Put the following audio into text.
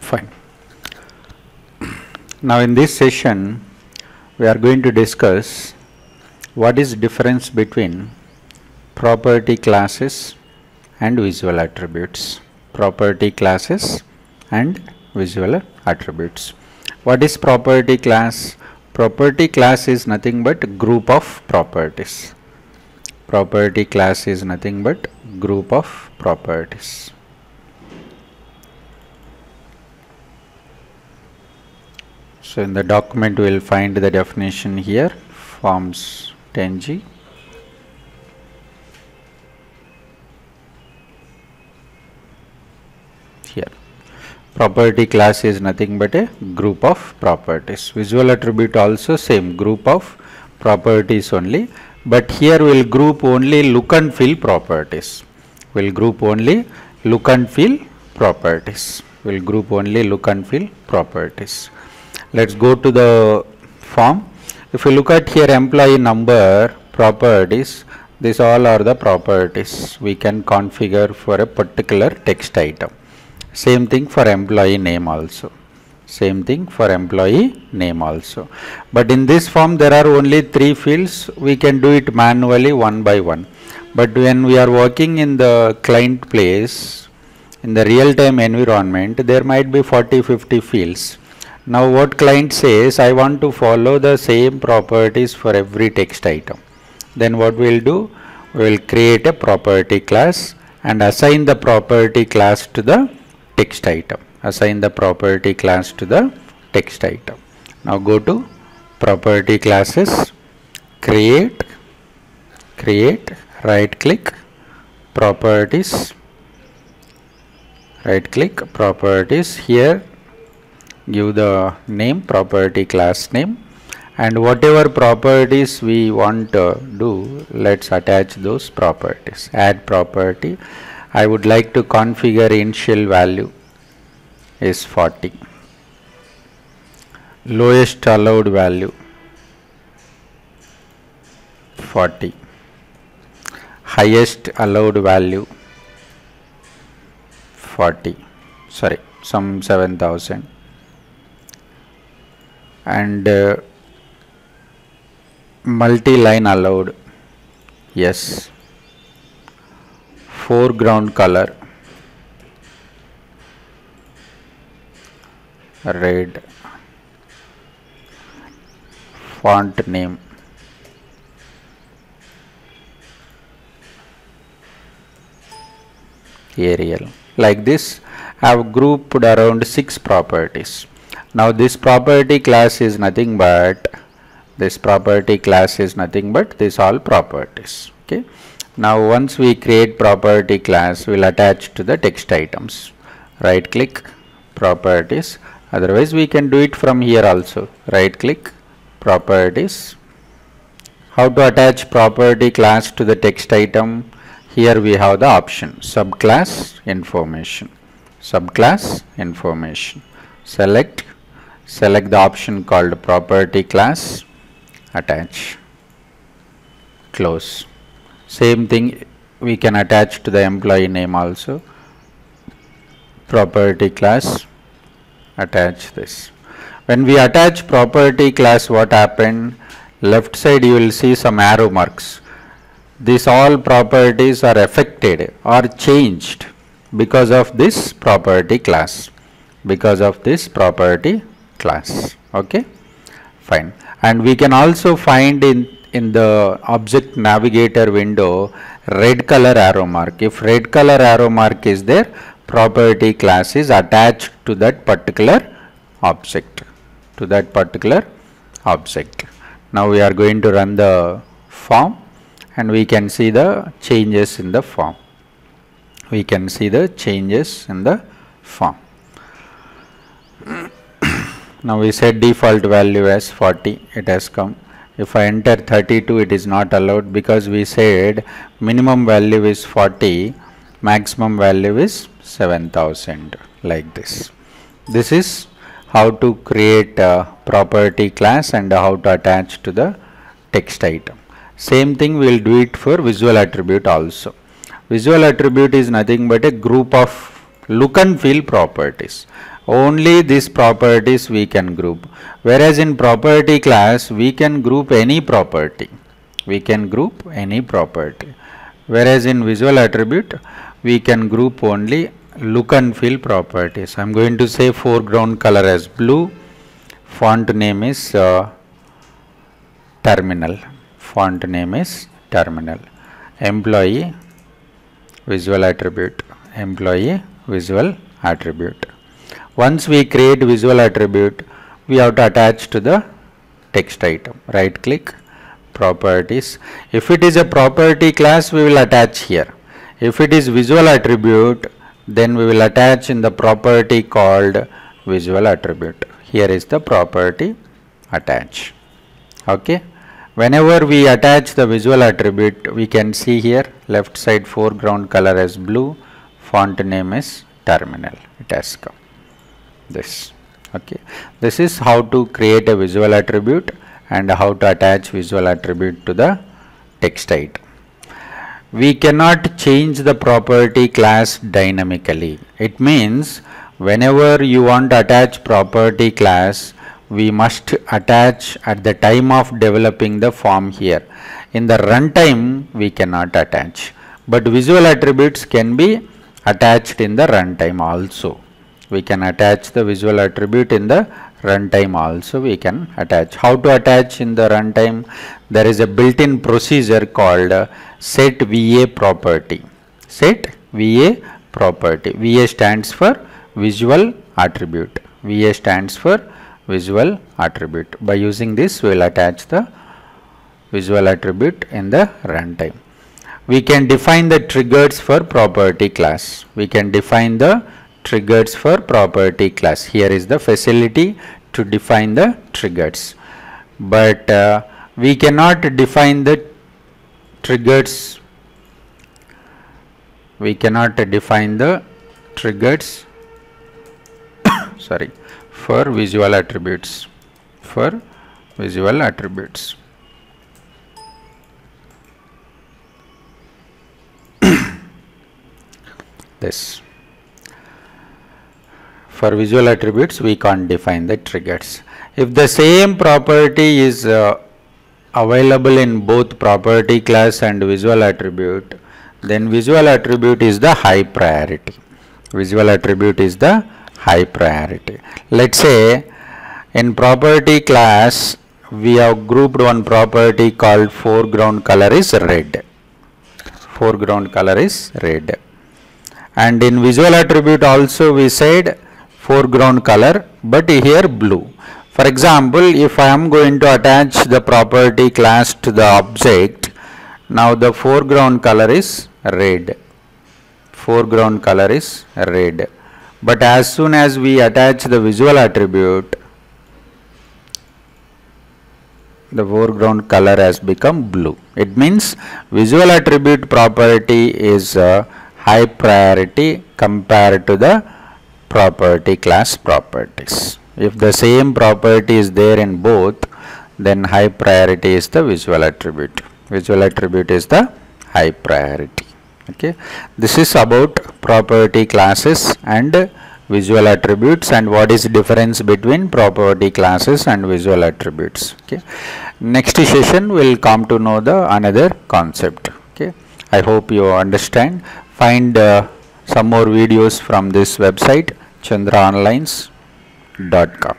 Fine. Now in this session we are going to discuss what is difference between property classes and visual attributes. Property classes and visual attributes. What is property class? Property class is nothing but group of properties. Property class is nothing but group of properties. So in the document we will find the definition here, forms 10G. Here, property class is nothing but a group of properties. Visual attribute also same, group of properties only, but here we will group only look and feel properties. We will group only look and feel properties. We will group only look and feel properties. Let's go to the form. If you look at here, employee number, properties, these all are the properties we can configure for a particular text item. Same thing for employee name also. Same thing for employee name also. But in this form there are only 3 fields. We can do it manually one by one. But when we are working in the client place, in the real-time environment, there might be 40-50 fields. Now what client says, I want to follow the same properties for every text item. Then what we will do? We will create a property class and assign the property class to the text item. Assign the property class to the text item. Now go to property classes, create, right click, properties, right click, properties. Here give the name, property class name, and whatever properties we want to do, let's attach those properties. Add property. I would like to configure initial value is 40. Lowest allowed value 40. Highest allowed value 40. Sorry, some 7000. And multi-line allowed, yes. Foreground color red. Font name Arial. Like this, I have grouped around 6 properties. Now this property class is nothing but these all properties. Okay. Now once we create property class, we will attach to the text items. Right click, properties. Otherwise we can do it from here also. Right click, properties. How to attach property class to the text item? Here we have the option subclass information. Subclass information. Select the option called property class, attach, close. Same thing we can attach to the employee name also. Property class, attach this. When we attach property class, what happened? Left side you will see some arrow marks. These all properties are affected or changed because of this property class. Because of this property class. Okay, fine. And we can also find in the object navigator window red color arrow mark. If red color arrow mark is there, property class is attached to that particular object. Now we are going to run the form and we can see the changes in the form. Now we set default value as 40, it has come. If I enter 32, it is not allowed because we said minimum value is 40, maximum value is 7000, like this. This is how to create a property class and how to attach to the text item. Same thing we will do it for visual attribute also. Visual attribute is nothing but a group of look and feel properties. Only these properties we can group. Whereas in property class, we can group any property. We can group any property. Whereas in visual attribute, we can group only look and feel properties. I am going to say foreground color as blue. Font name is terminal. Font name is terminal. Employee, visual attribute. Employee, visual attribute. Once we create visual attribute, we have to attach to the text item. Right click, properties. If it is a property class, we will attach here. If it is visual attribute, then we will attach in the property called visual attribute. Here is the property attach. Okay. Whenever we attach the visual attribute, we can see here left side foreground color as blue, font name is terminal. It has come. This. Okay. This is how to create a visual attribute and how to attach visual attribute to the text item. We cannot change the property class dynamically. It means whenever you want to attach property class, we must attach at the time of developing the form here. In the runtime, we cannot attach. But visual attributes can be attached in the runtime also. We can attach the visual attribute in the runtime also. We can attach. How to attach in the runtime? There is a built-in procedure called set VA property. Set VA property. VA stands for visual attribute. VA stands for visual attribute. By using this, we will attach the visual attribute in the runtime. We can define the triggers for property class. We can define the triggers for property class. Here is the facility to define the triggers. But we cannot define the triggers. We cannot define the triggers sorry, for visual attributes. For visual attributes. This. For visual attributes, we can't define the triggers. If the same property is available in both property class and visual attribute, then visual attribute is the high priority. Visual attribute is the high priority. Let's say in property class, we have grouped one property called foreground color is red. Foreground color is red. And in visual attribute also we said foreground color, but here blue. For example, if I am going to attach the property class to the object, now the foreground color is red. Foreground color is red. But as soon as we attach the visual attribute, the foreground color has become blue. It means visual attribute property is high priority compared to the property class properties. If the same property is there in both, then high priority is the visual attribute. Visual attribute is the high priority. Okay. This is about property classes and visual attributes and what is the difference between property classes and visual attributes. Okay. Next session we will come to know the another concept. Okay. I hope you understand. Find some more videos from this website chandraonlines.com.